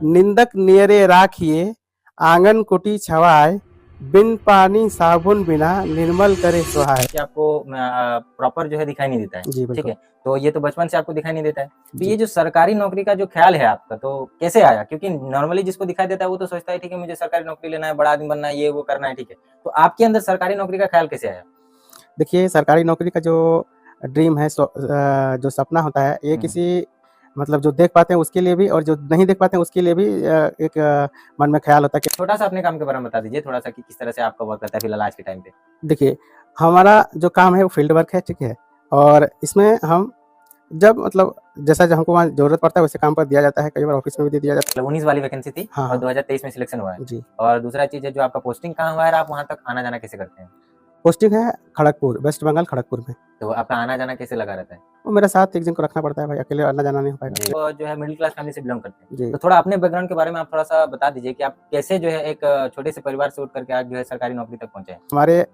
निंदक नियरे राखिए आंगन कुटी छवाए बिन पानी साबुन बिना निर्मल करे सुहाए। कि आपको प्रॉपर जो है दिखाई नहीं देता है, जी ठीक बिल्कुल। है। तो ये तो बचपन से आपको दिखाई नहीं देता है। तो जी ये जो सरकारी नौकरी का जो ख्याल है आपका, तो कैसे आया? क्योंकि नॉर्मली जिसको दिखाई देता है वो तो सोचता है ठीक है मुझे सरकारी नौकरी लेना है, बड़ा आदमी बनना है, ये वो करना है, ठीक है। तो आपके अंदर सरकारी नौकरी का ख्याल कैसे आया? देखिए, सरकारी नौकरी का जो ड्रीम है, जो सपना होता है, ये किसी मतलब जो देख पाते हैं उसके लिए भी और जो नहीं देख पाते हैं उसके लिए भी एक मन में ख्याल होता है कि छोटा-सा अपने काम के बारे में बता दीजिए थोड़ा-सा कि किस तरह से आपका वर्क रहता है फिलहाल आज के टाइम पे? देखिए, हमारा जो काम है वो फील्ड वर्क है, ठीक है? और इसमें हम जब मतलब जैसा जो हमको वहाँ ज़रूरत पड़ता है वैसे काम पर दिया जाता है, कई बार ऑफ़िस में भी दे दिया जाता मतलब 19 वाली वैकेंसी थी हाँ, और हाँ। 2023 में सिलेक्शन हुआ है। जी। और दूसरा चीज़ है जो आपका पोस्टिंग कहाँ हुआ है और आप वहाँ तक आना-जाना कैसे करते हैं? पोस्टिंग है खड़गपुर, वेस्ट बंगाल खड़गपुर में। तो आपका आना-जाना कैसे लगा रहता है? वो मेरे साथ एक जन को रखना पड़ता है भाई, अकेले आना-जाना नहीं हो पाएगा। जी। तो जो है मिडिल क्लास फैमिली से बिलॉन्ग करते हैं। जी। तो थोड़ा अपने बैकग्राउंड के बारे में आप थोड़ा-सा बता दीजिए कि आप कैसे जो है एक छोटे से परिवार से उठ कर के आज जो है सरकारी नौकरी तक पहुँचे हैं? हमारे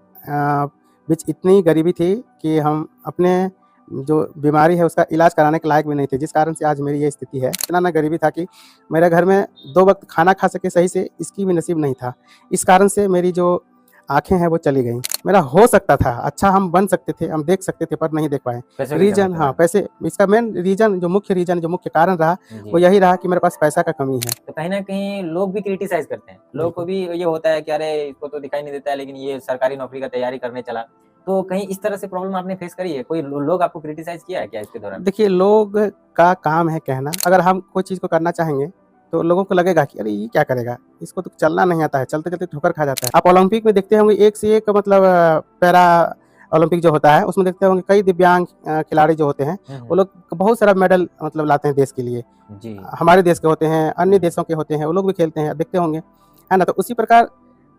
बीच इतनी गरीबी थी कि हम अपने जो बीमारी है उसका इलाज कराने के लायक भी नहीं थे, जिस कारण से आज मेरी ये स्थिति है। इतना ना गरीबी था कि मेरे घर में 2 वक़्त खाना खा सके सही से, इसकी भी नसीब नहीं था। इस कारण से मेरी जो आँखें हैं वो चली गईं। मेरा हो सकता था, अच्छा हम बन सकते थे, हम देख सकते थे पर नहीं देख पाए। पैसों की कमी रीज़न के हाँ, कारण। पैसे इसका मेन रीज़न जो मुख्य कारण रहा, वो जी। यही रहा कि मेरे पास पैसा का कमी है। तो कहीं न कहीं लोग भी क्रिटिसाइज़ करते हैं। लोगों को बिल्कुल। भी ये होता है कि अरे इसको तो दिखाई नहीं देता है लेकिन ये सरकारी नौकरी का तैयारी करने चला। तो कहीं इस तरह से प्रॉब्लम आपने फेस करी है? कोई लोग आपको क्रिटिसाइज़ किया है क्या इसके दौरान? देखिए, लोग का काम है कहना, अगर हम कोई चीज़ को करना चाहेंगे, तो लोगों को लगेगा कि अरे! ये क्या करेगा? इसको तो चलना नहीं आता है, चलते-चलते ठोकर खा जाता है। आप ओलंपिक में देखते होंगे एक से एक मतलब पैरा ओलंपिक जो होता है, उसमें देखते होंगे कई दिव्यांग खिलाड़ी जो होते हैं, हुँ, वो हुँ। लोग बहुत सारा मेडल मतलब लाते हैं देश के लिए। जी। हमारे देश के होते हैं, अन्य हुँ। देशों के होते हैं, वो लोग भी खेलते हैं, देखते होंगे, है ना? तो उसी प्रकार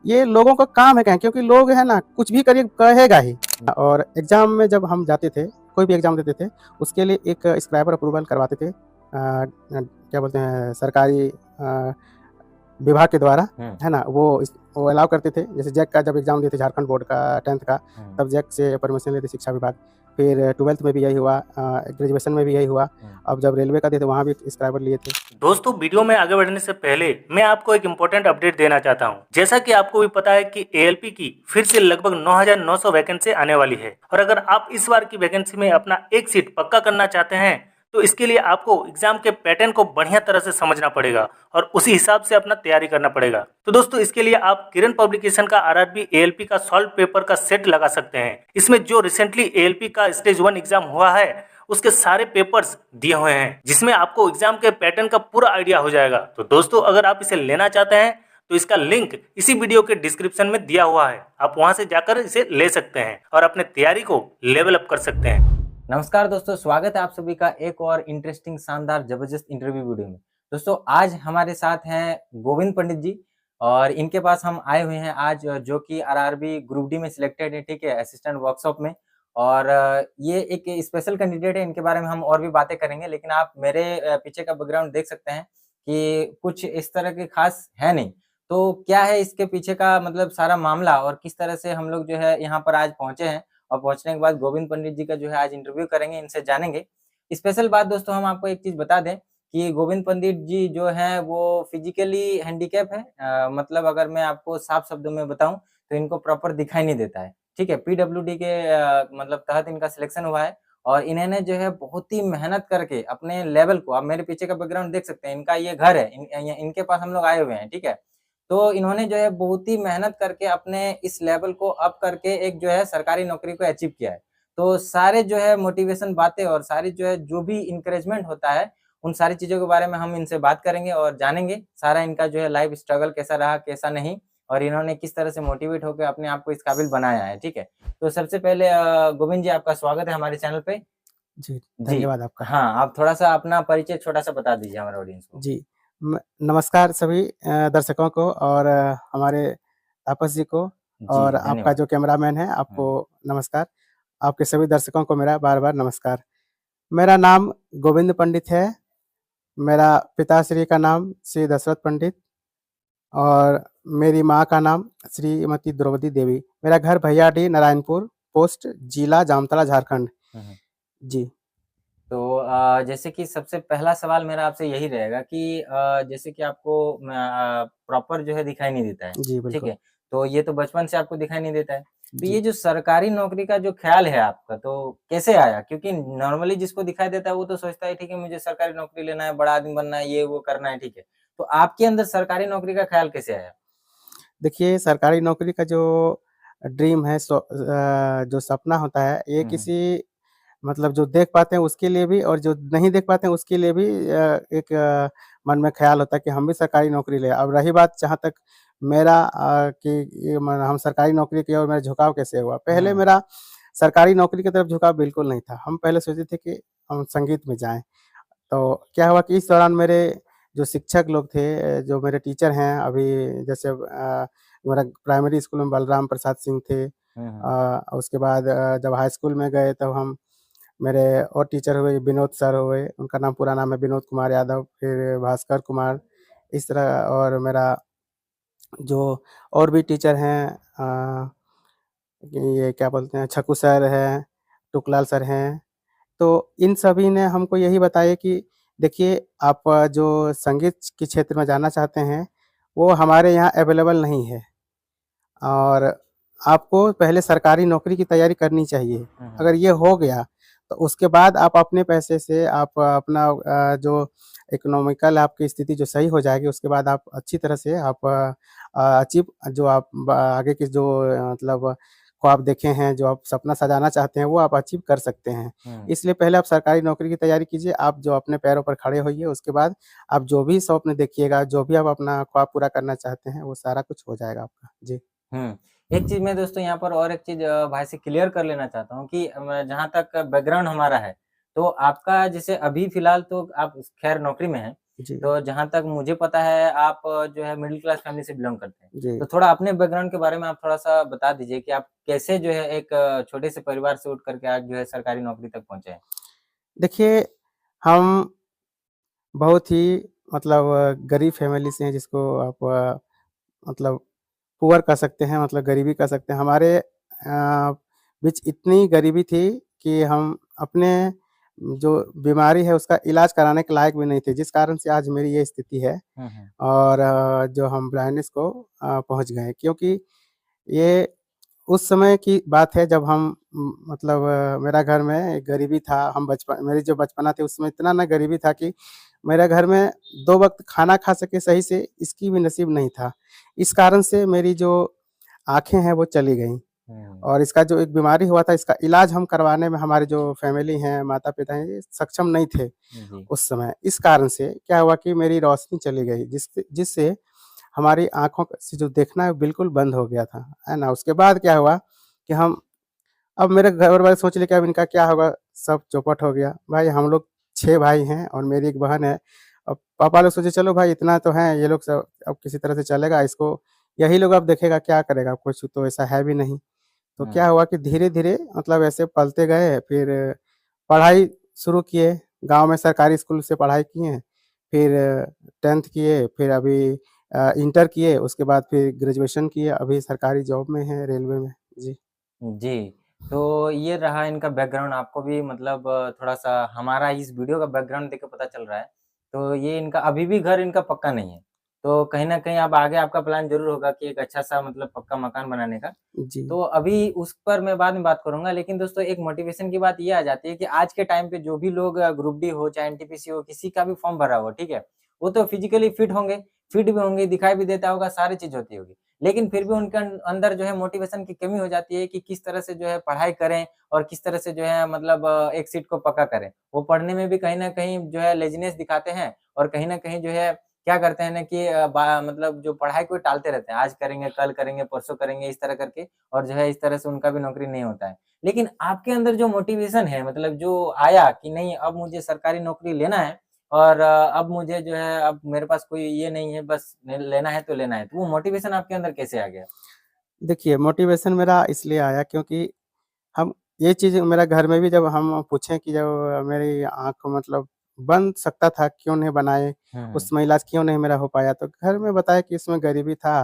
ये लोगों का काम है कहें क्योंकि लोग है ना, कुछ भी करिए कहेगा ही। और एग्ज़ाम में जब हम जाते थे, कोई भी एग्ज़ाम देते थे, उसके लिए एक स्क्राइबर अप्रूवल करवाते थे। क्या बोलते हैं सरकारी विभाग के द्वारा, हुँ, है ना? वो अलाउ करते थे। जैसे जैक का जब एग्ज़ाम दिए थे झारखंड बोर्ड का 10th का, हुँ, तब जैक से परमिशन लेते शिक्षा विभाग। फिर 12th में भी यही हुआ, ग्रेजुएशन में भी यही हुआ। हुँ। अब जब रेलवे का दिए थे वहाँ भी स्क्राइबर लिए थे। दोस्तों वीडियो में आगे बढ़ने से पहले मैं आपको एक इम्पोर्टेंट अपडेट देना चाहता हूं। जैसा कि आपको भी पता है कि एएलपी की फिर से लगभग 9,900 वैकेंसी आने वाली है और अगर आप इस बार की वैकेंसी में अपना एक सीट पक्का करना चाहते हैं तो इसके लिए आपको एग्जाम के पैटर्न को बढ़िया तरह से समझना पड़ेगा और उसी हिसाब से अपना तैयारी करना पड़ेगा। तो दोस्तों इसके लिए आप किरण पब्लिकेशन का आरआरबी एएलपी का सॉल्व पेपर का सेट लगा सकते हैं। इसमें जो रिसेंटली एएलपी का स्टेज 1 एग्जाम हुआ है उसके सारे पेपर्स दिए हुए हैं जिसमें आपको एग्जाम के पैटर्न का पूरा आइडिया हो जाएगा। तो दोस्तों अगर आप इसे लेना चाहते हैं तो इसका लिंक इसी वीडियो के डिस्क्रिप्शन में दिया हुआ है, आप वहां से जाकर इसे ले सकते हैं और अपने तैयारी को लेवल अप कर सकते हैं। नमस्कार दोस्तों, स्वागत है आप सभी का एक और इंटरेस्टिंग, शानदार, जबरदस्त इंटरव्यू वीडियो में। दोस्तों आज हमारे साथ हैं गोविंद पंडित जी और इनके पास हम आए हुए हैं आज जो कि आरआरबी ग्रुप डी में सिलेक्टेड है, ठीक है, असिस्टेंट वर्कशॉप में। और ये एक स्पेशल कैंडिडेट है, इनके बारे में हम और भी बातें करेंगे लेकिन आप मेरे पीछे का बैकग्राउंड देख सकते हैं कि कुछ इस तरह के खास है नहीं। तो क्या है इसके पीछे का मतलब सारा मामला और किस तरह से हम लोग जो है यहाँ पर आज पहुँचे हैं और पहुँचने के बाद गोविंद पंडित जी का जो है आज इंटरव्यू करेंगे, इनसे जानेंगे। स्पेशल बात दोस्तों हम आपको एक चीज़ बता दें कि गोविंद पंडित जी जो हैं वो फिज़िकली हैंडीकैप हैं। मतलब अगर मैं आपको साफ शब्दों में बताऊँ तो इनको प्रॉपर दिखाई नहीं देता है, ठीक है? पीडब्ल्यूडी के मतलब तहत इनका सिलेक्शन हुआ है और इन्होंने जो है बहुत ही मेहनत करके अपने लेवल को, आप मेरे पीछे का बैकग्राउंड देख सकते हैं, इनका ये घर है, इनके पास हम लोग आए हुए हैं, ठीक है? तो इन्होंने जो है बहुत ही मेहनत करके अपने इस लेवल को अप करके एक जो है सरकारी नौकरी को अचीव किया है। तो सारे जो है मोटिवेशन बातें और सारी जो है जो भी एनकरेजमेंट होता है, उन सारी चीज़ों के बारे में हम इनसे बात करेंगे और जानेंगे सारा इनका जो है लाइफ स्ट्रगल कैसा रहा, कैसा नहीं और इन्होंने किस तरह से मोटिवेट होकर अपने आप को इस काबिल बनाया है, ठीक है? तो सबसे पहले गोविंद जी आपका स्वागत है हमारे चैनल पे। जी, जी। धन्यवाद आपका। हाँ, आप थोड़ा-सा अपना परिचय छोटा-सा बता दीजिए हमारे ऑडियंस को। जी, नमस्कार सभी दर्शकों को और हमारे तापस जी को जी, और आपका धन्यवाद। जो कैमरामैन है, हुँ। आपको नमस्कार। आपके सभी दर्शकों को मेरा बार-बार नमस्कार। मेरा नाम गोविंद पंडित है। मेरा पिताश्री का नाम श्री दशरथ पंडित और मेरी माँ का नाम श्रीमती द्रौपदी देवी। मेरा घर भैयाडीह नारायणपुर पोस्ट जिला जामताड़ा झारखंड। हुँ, हुँ। जी। तो जैसे कि सबसे पहला सवाल मेरा आपसे यही रहेगा कि जैसे कि आपको प्रॉपर जो है दिखाई नहीं देता है, जी, ठीक बिल्कुल। है? तो ये तो बचपन से आपको दिखाई नहीं देता है। तो जी। ये जो सरकारी नौकरी का जो ख़्याल है आपका, तो कैसे आया? क्योंकि नॉर्मली जिसको दिखाई देता है वो तो सोचता है ठीक है मुझे सरकारी नौकरी लेना है, बड़ा आदमी बनना है, ये वो करना है, ठीक है। तो आपके अंदर सरकारी नौकरी का ख़्याल कैसे आया? देखिए, सरकारी नौकरी का जो ड्रीम है जो सपना होता है, ये हुँ, हुँ। किसी मतलब जो देख पाते हैं उसके लिए भी और जो नहीं देख पाते हैं उसके लिए भी एक मन में ख़्याल होता है कि हम भी सरकारी नौकरी लें। अब रही बात जहाँ तक मेरा कि ये म हम सरकारी नौकरी की ओर मेरा झुकाव कैसे हुआ? पहले हुँ, मेरा सरकारी नौकरी की तरफ झुकाव बिल्कुल नहीं था। हम पहले सोचे थे कि हम संगीत में जाएँ। तो क्या हुआ कि इस दौरान मेरे जो शिक्षक लोग थे जो मेरे टीचर हैं अभी जैसे मेरा प्राइमरी स्कूल में बलराम प्रसाद सिंह थे। हुँ, हुँ। उसके बाद जब हाई स्कूल में गए तब हम मेरे और टीचर हुए विनोद सर हुए, उनका नाम पूरा नाम है विनोद कुमार यादव, फिर भास्कर कुमार, इस तरह और मेरा जो और भी टीचर हैं ये क्या बोलते हैं छकू सर हैं, टुकलाल सर हैं। तो इन सभी ने हमको यही बताया कि देखिए आप जो संगीत के क्षेत्र में जाना चाहते हैं, वो हमारे यहाँ अवेलेबल नहीं है और आपको पहले सरकारी नौकरी की तैयारी करनी चाहिए। हुँ, हुँ। अगर ये हो गया, तो उसके बाद आप अपने पैसे से आप अपना जो इकोनॉमिकल आपकी स्थिति जो सही हो जाएगी, उसके बाद आप अच्छी तरह से आप अचीव जो आप ब आगे के जो मतलब ख्वाब देखे हैं, जो आप सपना सजाना चाहते हैं, वो आप अचीव कर सकते हैं। हुँ। इसलिए पहले आप सरकारी नौकरी की तैयारी कीजिए, आप जो अपने पैरों पर खड़े होइए, उसके बाद आप जो भी स्वप्न देखिएगा, जो भी आप अपना ख्वाब पूरा करना चाहते हैं, वो सारा कुछ हो जाएगा आपका। जी। हुँ। एक चीज़ मैं दोस्तों यहाँ पर और एक चीज़ भाई से क्लियर कर लेना चाहता हूँ कि जहाँ तक बैकग्राउंड हमारा है, तो आपका जैसे अभी फ़िलहाल तो आप ख़ैर नौकरी में हैं, जी, तो जहाँ तक मुझे पता है आप जो है मिडल क्लास फ़ैमिली से बिलॉन्ग करते हैं। जी। तो थोड़ा अपने बैकग्राउंड के बारे में आप थोड़ा-सा बता दीजिए कि आप कैसे जो है एक छोटे से परिवार से उठ कर के आज जो है सरकारी नौकरी तक पहुँचे हैं? देखिए, हम बहुत ही मतलब गरीब फैमिली से हैं जिसको आप मतलब पुअर कह सकते हैं मतलब गरीबी कह सकते हैं। हमारे बीच इतनी गरीबी थी कि हम अपने जो बीमारी है उसका इलाज कराने के लायक भी नहीं थे, जिस कारण से आज मेरी ये स्थिति है हुँ, हुँ। और जो हम ब्लाइंडनेस को पहुँच गए क्योंकि ये उस समय की बात है जब हम मतलब मेरा घर में गरीबी था, हम बचपन मेरी जो बचपना थी उसमें इतना ना गरीबी था कि मेरे घर में 2 वक़्त खाना खा सके सही से इसकी भी नसीब नहीं था। इस कारण से मेरी जो आँखें हैं वो चली गईं हुँ। और इसका जो एक बीमारी हुआ था इसका इलाज हम करवाने में हमारे जो फैमिली हैं, माता-पिता हैं, ये सक्षम नहीं थे जी। उस समय। इस कारण से क्या हुआ कि मेरी रोशनी चली गई जिससे जिससे हमारी आँखों से जो देखना है बिल्कुल बंद हो गया था, है ना? उसके बाद क्या हुआ कि हम अब मेरे घर वाले सोच लिए कि अब इनका क्या होगा? सब चौपट हो गया। भाई हम लोग 6 भाई हैं और मेरी एक बहन है। अब पापा लोग सोचे चलो भाई इतना तो है, ये लोग सब अब किसी तरह से चलेगा, इसको यही लोग अब देखेगा क्या करेगा? कुछ तो ऐसा है भी नहीं। तो क्या हुँ। हुआ कि धीरे-धीरे मतलब ऐसे पलते गए, फिर पढ़ाई शुरू किए, गाँव में सरकारी स्कूल से पढ़ाई किए, फिर 10th किए, फिर अभी इंटर किए, उसके बाद फिर ग्रेजुएशन किए, अभी सरकारी जॉब में हैं, रेलवे में। जी। जी, तो ये रहा इनका बैकग्राउंड आपको भी मतलब थोड़ा-सा हमारा इस वीडियो का बैकग्राउंड देख के पता चल रहा है। तो ये इनका अभी भी घर इनका पक्का नहीं है। तो कहीं न कहीं अब आगे आपका प्लान ज़रूर होगा कि एक अच्छा-सा मतलब पक्का मकान बनाने का। जी। तो अभी उस पर मैं बाद में बात करूँगा, लेकिन दोस्तों एक मोटिवेशन की बात ये आ जाती है कि आज के टाइम पे जो भी लोग ग्रुप डी हो, चाहे एनटीपीसी हो, किसी का भी फॉर्म भरा हो, ठीक है? वो तो फिज़िकली फिट भी होंगे, दिखाई भी देता होगा, सारी चीज़ होती होगी। लेकिन फिर भी उनके अंदर जो है मोटिवेशन की कमी हो जाती है कि किस तरह से जो है पढ़ाई करें और किस तरह से जो है मतलब एक सीट को पक्का करें। वो पढ़ने में भी कहीं न कहीं जो है लेज़ीनेस दिखाते हैं और कहीं न कहीं जो है क्या करते हैं ना कि बा मतलब जो पढ़ाई को टालते रहते हैं। आज करेंगे, परसों करेंगे इस तरह करके और जो है इस तरह से उनका भी नौकरी नहीं होता है। लेकिन आपके अंदर जो मोटिवेशन है मतलब जो आया कि नहीं अब मुझे सरकारी नौकरी लेना है और अब मुझे जो है अब मेरे पास कोई ये नहीं है बस लेना है तो लेना है। तो वो मोटिवेशन आपके अंदर कैसे आ गया? देखिए मोटिवेशन मेरा इसलिए आया क्योंकि हम ये चीज़ मेरा घर में भी जब हम पूछे कि जब मेरी आँख मतलब बन सकता था, क्यों नहीं बनाए? हुँ, हुँ। उसमें इलाज क्यों नहीं मेरा हो पाया? तो घर में बताया कि इसमें गरीबी था,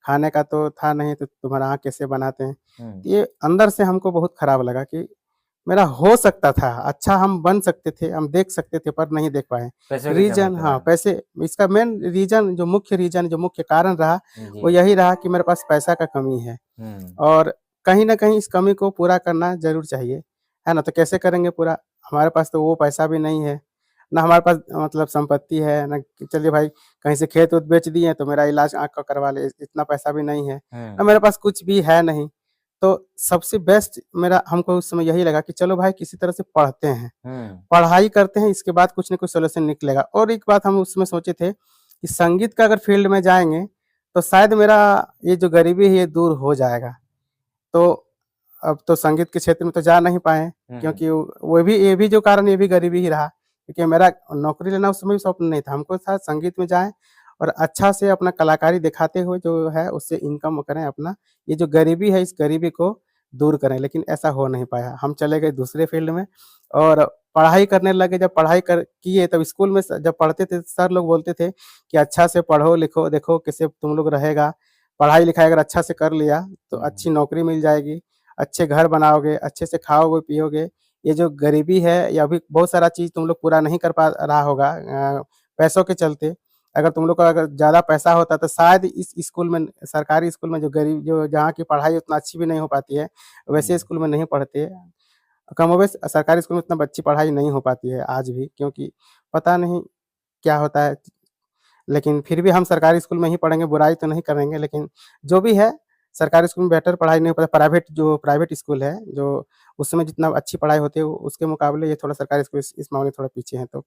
खाने का तो था नहीं तो तुम्हारा आँख कैसे बनाते हैं? हुँ। ये अंदर से हमको बहुत खराब लगा कि मेरा हो सकता था, अच्छा हम बन सकते थे, हम देख सकते थे पर नहीं देख पाए। पैसों की कमी रीज़न के हाँ, कारण। पैसे इसका मेन रीज़न जो मुख्य कारण रहा, वो जी। यही रहा कि मेरे पास पैसा का कमी है हुँ, और कहीं न कहीं इस कमी को पूरा करना ज़रूर चाहिए, है ना? तो कैसे करेंगे पूरा? हमारे पास तो वो पैसा भी नहीं है, ना हमारे पास मतलब संपत्ति है, ना कि चलिए भाई कहीं से खेत-वेत बेच दिए तो मेरा इलाज आँख का करवा ले, इतना पैसा भी नहीं है, ना हुँ, मेरे पास कुछ भी है नहीं। तो सबसे बेस्ट मेरा हमको उस समय यही लगा कि चलो भाई किसी तरह से पढ़ते हैं, हुँ, पढ़ाई करते हैं इसके बाद कुछ न कुछ सॉल्यूशन निकलेगा और एक बात हम उसमें सोचे थे कि संगीत का अगर फ़ील्ड में जाएँगे, तो शायद मेरा ये जो गरीबी है ये दूर हो जाएगा। तो अब तो संगीत के क्षेत्र में तो जा नहीं पाए हुँ, हुँ, क्योंकि वो भी ये भी जो कारण ये भी गरीबी ही रहा क्योंकि मेरा नौकरी लेना उस समय भी स्वप्न नहीं था। हमको था संगीत में जाएँ और अच्छा से अपना कलाकारी दिखाते हुए जो है उससे इनकम करें अपना। ये जो गरीबी है इस गरीबी को दूर करें, लेकिन ऐसा हो नहीं पाया। हम चले गए दूसरे फ़ील्ड में और पढ़ाई करने लगे। जब पढ़ाई कर किए तब स्कूल में जब पढ़ते थे सर लोग बोलते थे कि अच्छा से पढ़ो लिखो, देखो कैसे तुम लोग रहेगा। पढ़ाई-लिखाई अगर अच्छा से कर लिया तो हुँ, हुँ, अच्छी नौकरी मिल जाएगी, अच्छे घर बनाओगे, अच्छे से खाओगे-पियोगे। ये जो गरीबी है ये अभी बहुत सारा चीज़ तुम लोग पूरा नहीं कर पा रहा होगा पैसों के चलते। अगर तुम लोग का अगर ज़्यादा पैसा होता तो शायद इस स्कूल में सरकारी स्कूल में जो जहाँ की पढ़ाई उतना अच्छी भी नहीं हो पाती है, वैसे हुँ, स्कूल में नहीं पढ़ते। कमोबेश सरकारी स्कूल में इतना अच्छी पढ़ाई नहीं हो पाती है आज भी क्योंकि पता नहीं क्या होता है। लेकिन फिर भी हम सरकारी स्कूल में ही पढ़ेंगे, बुराई तो नहीं करेंगे, लेकिन जो भी है, सरकारी स्कूल में बेटर पढ़ाई नहीं हो पाता। प्राइवेट स्कूल है, जो उसमें जितना अच्छी पढ़ाई होती है, उसके मुकाबले ये थोड़ा सरकारी स्कूल इस मामले में थोड़ा पीछे हैं। तो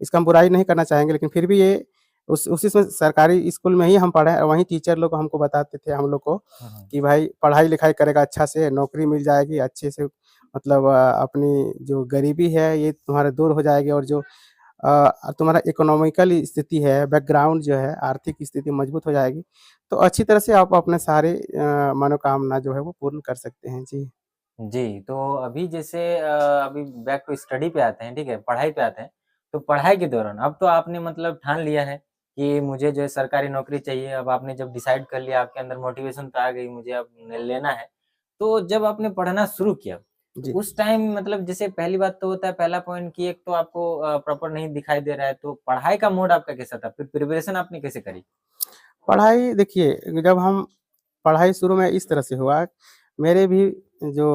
इसका हम बुराई नहीं करना चाहेंगे, लेकिन फिर भी ये उसी में सरकारी स्कूल में ही हम पढ़े हैं, वहीं टीचर लोग हमको बताते थे हम लोग को हुँ, हुँ, कि भाई पढ़ाई-लिखाई करेगा अच्छा से, नौकरी मिल जाएगी, अच्छे से मतलब अपनी जो गरीबी है, ये तुम्हारा दूर हो जाएगी और जो तुम्हारा इकोनॉमिकल स्थिति है, बैकग्राउंड जो है, आर्थिक स्थिति मजबूत हो जाएगी, तो अच्छी तरह से आप अपने सारे मनोकामना जो है वो पूर्ण कर सकते हैं। जी। जी, तो अभी जैसे अभी बैक टू स्टडी पे आते हैं, ठीक है? पढ़ाई पे आते हैं। तो पढ़ाई के दौरान अब तो आपने मतलब ठान लिया है कि मुझे जो है सरकारी नौकरी चाहिए। अब आपने जब डिसाइड कर लिया, आपके अंदर मोटिवेशन तो आ गई, मुझे अब लेना है। तो जब आपने पढ़ना शुरू किया, तो जी। उस टाइम मतलब जैसे पहली बात तो होता है, पहला पॉइंट कि एक तो आपको प्रॉपर नहीं दिखाई दे रहा है, तो पढ़ाई का मोड आपका कैसा था? फिर प्रिपरेशन आपने कैसे करी? पढ़ाई देखिए, जब हम पढ़ाई शुरू में इस तरह से हुआ, मेरे भी जो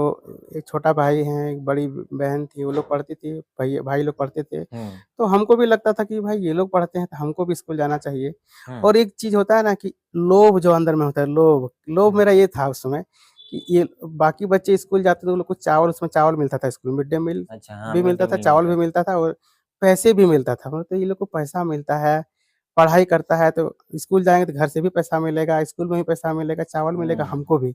एक छोटा भाई हैं, एक बड़ी बहन थी, वो लोग पढ़ती थी, भाई भाई लोग पढ़ते थे। हुँ, तो हमको भी लगता था कि भाई ये लोग पढ़ते हैं, तो हमको भी स्कूल जाना चाहिए। हुँ, और एक चीज़ होता है ना कि लोभ जो अंदर में होता है, लोभ हुँ। मेरा ये था उस समय कि ये बाकी बच्चे स्कूल जाते थे, उन लोग को चावल उसमें चावल मिलता था स्कूल में, मिड डे मील अच्छा, हाँ, भी मिड मिलता डे था, मील चावल मिलता भी था। मिलता था और पैसे भी मिलता था। मतलब तो ये लोग को पैसा मिलता है, पढ़ाई करता है तो स्कूल जाएँगे तो घर से भी पैसा मिलेगा, स्कूल में भी पैसा मिलेगा, चावल मिलेगा हुँ, हमको भी।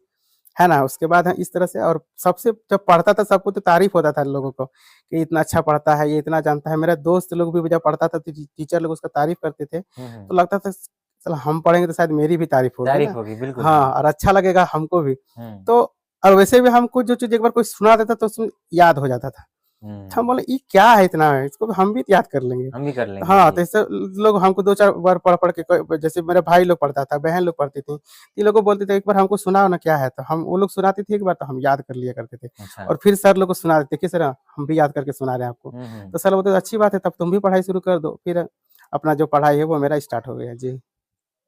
है ना? उसके बाद है इस तरह से और सबसे जब पढ़ता था सबको तो तारीफ़ होता था लोगों को, कि इतना अच्छा पढ़ता है, ये इतना जानता है। मेरा दोस्त लोग भी जब पढ़ता था तो टीचर लोग उसका तारीफ़ करते थे, हुँ, हुँ। तो लगता था साला हम पढ़ेंगे तो शायद मेरी भी तारीफ़ होगी तारीफ़ ना। होगी, बिल्कुल, हाँ, हाँ। और अच्छा लगेगा हमको भी। हुँ, तो और वैसे भी हमको जो चीज़ एक बार कोई सुना देता तो उसमें याद हो जाता था। तो हम हुँ। बोले ये क्या है इतना है, इसको भी हम भी याद कर लेंगे। हम भी कर लेंगे, हाँ, तो जी। ऐसे लोग हमको 2-4 बार पढ़-पढ़ के जैसे मेरा भाई लोग पढ़ता था, बहन लोग पढ़ती थी। ये लोग को बोलते थे एक बार हमको सुनाओ ना क्या है? तो हम वो लोग सुनाती थी एक बार तो हम याद कर लिया करते थे। अच्छा। और फिर सर लोग को सुना देते कि सर हम भी याद करके सुना रहे हैं आपको। हुँ, हुँ। तो सर बोलते अच्छी बात है तब तुम भी पढ़ाई शुरू कर दो। फिर अपना जो पढ़ाई है वो मेरा स्टार्ट हो गया। जी।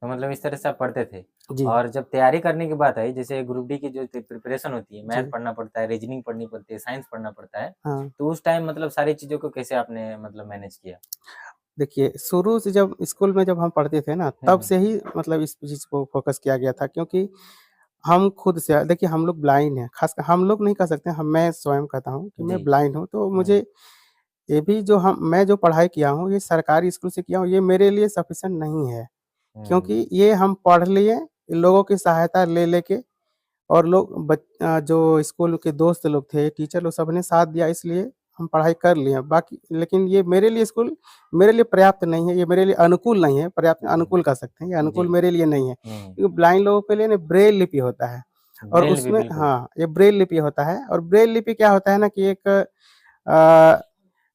तो मतलब इस तरह से आप पढ़ते थे। जी, और जब तैयारी करने की बात आई, जैसे ग्रुप डी की जो प्रिपरेशन होती है, मैथ जी। पढ़ना पड़ता है, रीजनिंग पढ़नी पड़ती है, साइंस पढ़ना पड़ता है, हाँ। तो उस टाइम मतलब सारी चीज़ों को कैसे आपने मतलब मैनेज किया? देखिए, शुरू से जब स्कूल में जब हम पढ़ते थे ना, हुँ, तब हुँ। से ही मतलब इस चीज़ को फ़ोकस किया गया था क्योंकि हम खुद से देखिए हम लोग ब्लाइंड हैं, ख़ासकर हम लोग नहीं कह सकते हम मैं स्वयं कहता हूँ कि जी। मैं ब्लाइंड हूँ, तो हुँ, मुझे ये भी जो मैं जो पढ़ाई किया हूँ, ये सरकारी स्कूल से किया हूँ, ये मेरे लिए सफ़िशिएंट नहीं है। हुँ। क्योंकि ये हम पढ़ लिए, लोगों की सहायता ले के और जो स्कूल के दोस्त लोग थे, टीचर लोग सबने साथ दिया इसलिए हम पढ़ाई कर लिए। बाकी लेकिन ये मेरे लिए स्कूल मेरे लिए पर्याप्त नहीं है, ये मेरे लिए अनुकूल नहीं है, पर्याप्त हुँ। अनुकूल कह सकते हैं, ये जी। अनुकूल मेरे लिए नहीं है। हुँ। क्योंकि ब्लाइंड लोगों के लिए ना ब्रेल लिपि होता है और ब्रेल भी उसमें बिल्कुल। हाँ, ये ब्रेल लिपि होता है और ब्रेल लिपि क्या होता है ना कि एक अ,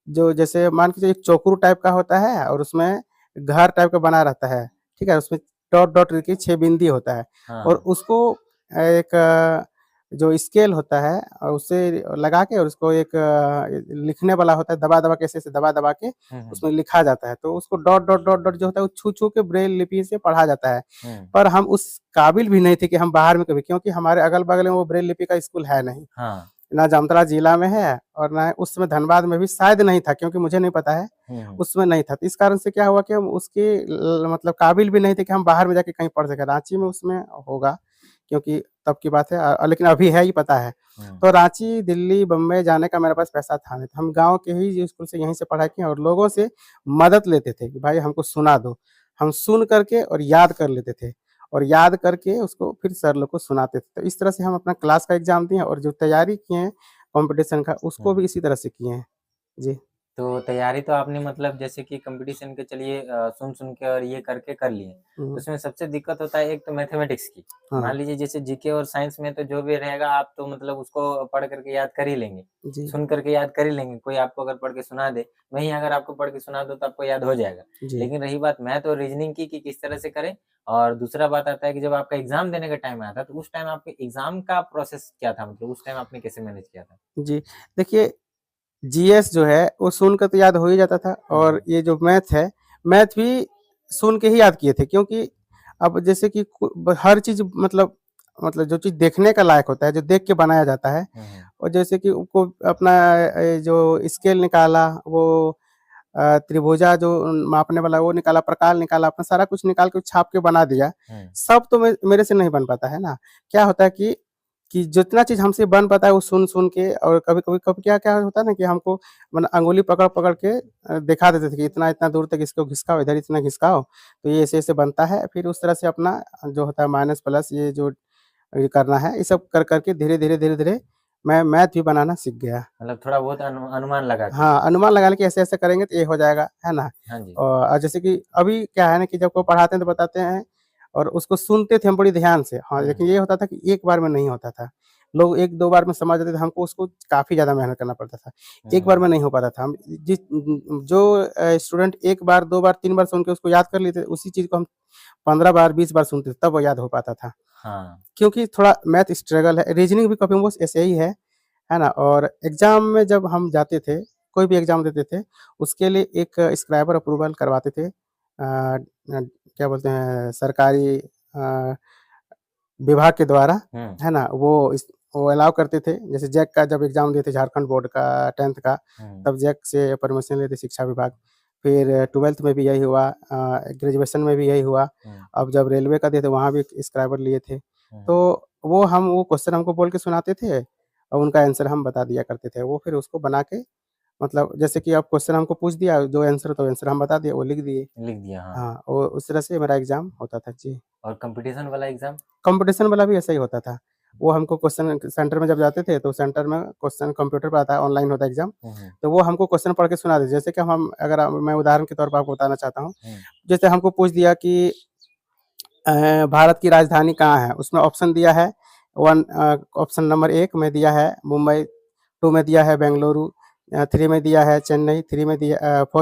जो जैसे मान के चलिए एक चोकरू टाइप का होता है और उसमें घर टाइप का बना रहता है, ठीक है? उसमें डॉट-डॉट करके 6 बिंदी होता है और हाँ। उसको एक जो स्केल होता है और उससे लगा के और उसको एक लिखने वाला होता है, दबा-दबा के ऐसे-ऐसे दबा-दबा के हम्म, उसमें लिखा जाता है। तो उसको डॉट, डॉट, डॉट, डॉट जो होता है वो छू-छू के ब्रेल लिपि से पढ़ा जाता है। हम्म, पर हम उस काबिल भी नहीं थे कि हम बाहर में कभी, क्योंकि हमारे अगल-बगल में वो ब्रेल लिपि का स्कूल है नहीं। हाँ, ना जामताड़ा जिला में है और ना उस समय धनबाद में भी शायद नहीं था, क्योंकि मुझे नहीं पता है, हम्म, उस समय नहीं था। तो इस कारण से क्या हुआ कि हम उसके मतलब काबिल भी नहीं थे कि हम बाहर में जाके कहीं पढ़ सकें। रांची में उसमें होगा, क्योंकि तब की बात है, लेकिन अभी है ही पता है। हम्म, तो रांची, दिल्ली, बम्बई जाने का मेरे पास पैसा था नहीं। तो हम गाँव के ही स्कूल से यहीं से पढ़ाई किए और लोगों से मदद लेते थे कि भाई हमको सुना दो। हम सुन करके और याद कर लेते थे और याद करके उसको फिर सर लोग को सुनाते थे। तो इस तरह से हम अपना क्लास का एग्ज़ाम दिए और जो तैयारी किए हैं कॉम्पिटिशन का, उसको हम्म। भी इसी तरह से किए हैं। जी। तो तैयारी तो आपने मतलब जैसे कि कंपटीशन के चलिए सुन-सुन के और ये करके कर लिए। तो हुँ, उसमें सबसे दिक्कत होता है एक तो मैथमेटिक्स की। मान हाँ। लीजिए जैसे जीके और साइंस में तो जो भी रहेगा आप तो मतलब उसको पढ़ करके याद कर ही लेंगे, जी, सुन करके याद कर ही लेंगे। कोई आपको अगर पढ़ के सुना दे, वहीं अगर आपको पढ़ के सुना दो तो आपको याद हो जाएगा। जी। लेकिन रही बात मैथ और रीज़निंग की कि किस तरह से करें और दूसरा बात आता है कि जब आपका एग्ज़ाम देने का टाइम आया था, तो उस टाइम आपके एग्ज़ाम का प्रोसेस क्या था? मतलब उस टाइम आपने कैसे मैनेज किया था? जी, देखिए जीएस जो है वो सुन कर तो याद हो ही जाता था हुँ, और हुँ। ये जो मैथ है, मैथ भी सुन के ही याद किए थे, क्योंकि अब जैसे कि हर चीज़ मतलब जो चीज़ देखने का लायक होता है, जो देख के बनाया जाता है हुँ, हुँ। और जैसे कि को अपना जो स्केल निकाला, वो त्रिभुजा जो मापने वाला वो निकाला, प्रकार निकाला, अपना सारा कुछ निकाल के छाप के बना दिया। हुँ, सब तो मेरे से नहीं बन पाता है ना। क्या होता है कि जितना चीज़ हमसे बन पाता है वो सुन-सुन के और कभी-कभी कब क्या-क्या होता है ना कि हमको अंगुली पकड़-पकड़ के दिखा देते थे कि इतना-इतना दूर तक इसको घिसकाओ, इधर इतना घिसकाओ, तो ये ऐसे-ऐसे बनता है। फिर उस तरह से अपना जो होता है माइनस प्लस ये जो ये करना है, ये सब कर के धीरे-धीरे, धीरे-धीरे मैं मैथ भी बनाना सीख गया। मतलब थोड़ा बहुत अनुमान लगा के। हाँ, अनुमान लगा लें कि ऐसे-ऐसे करेंगे तो ये हो जाएगा, है ना? हाँ जी। जैसे कि अभी क्या है ना कि जब कोई पढ़ाते हैं तो बताते हैं और उसको सुनते थे हम बड़ी ध्यान से। हाँ, हुँ, लेकिन ये होता था कि एक बार में नहीं होता था। लोग 1-2 बार में समझ जाते थे, हमको उसको काफ़ी ज़्यादा मेहनत करना पड़ता था। एक बार हुँ, में नहीं हो पाता था। हम जो स्टूडेंट 1 बार, 2 बार, 3 बार सुन के उसको याद कर लेते थे, उसी चीज़ को हम 15 बार, 20 बार सुनते थे, तब वो याद हो पाता था। हाँ। क्योंकि थोड़ा मैथ स्ट्रगल है, रीज़निंग भी कभी वो ऐसे ही है ना? और एग्ज़ाम में जब हम जाते थे, कोई भी एग्ज़ाम देते थे, उसके लिए एक स्क्राइबर अप्रूवल करवाते थे। क्या बोलते हैं सरकारी विभाग के द्वारा, हुँ, है ना? वो अलाउ करते थे। जैसे जैक का जब एग्ज़ाम दिए थे झारखंड बोर्ड का 10th का, हुँ, तब जैक से परमिशन लेते शिक्षा विभाग। फिर 12th में भी यही हुआ, ग्रेजुएशन में भी यही हुआ। हुँ, अब जब रेलवे का दिए थे वहाँ भी स्क्राइबर लिए थे। हुँ। तो वो क्वेश्चन हमको बोल के सुनाते थे और उनका आंसर हम बता दिया करते थे। वो फिर उसको बना के मतलब जैसे कि अब क्वेश्चन हमको पूछ दिया, जो आंसर तो आंसर हम बता दिए, वो लिख दिए। लिख दिया, हाँ। हाँ, वो उस तरह से मेरा एग्ज़ाम होता था। जी। और कॉम्पिटिशन वाला एग्ज़ाम? कॉम्पिटिशन वाला भी ऐसा ही होता था। वो हमको क्वेश्चन सेंटर में जब जाते थे, तो सेंटर में क्वेश्चन कंप्यूटर पे आता है, ऑनलाइन होता है एग्ज़ाम, हुँ, हुँ, तो वो हमको क्वेश्चन पढ़ के सुना देते। जैसे कि मैं उदाहरण के तौर पे आपको बताना चाहता हूँ। हुँ, जैसे हमको पूछ दिया कि भारत की राजधानी कहाँ है? उसमें ऑप्शन दिया है, ऑप्शन नंबर 1 में दिया है मुंबई, 2 में दिया है बेंगलुरु, 3 में दिया है चेन्नई, 4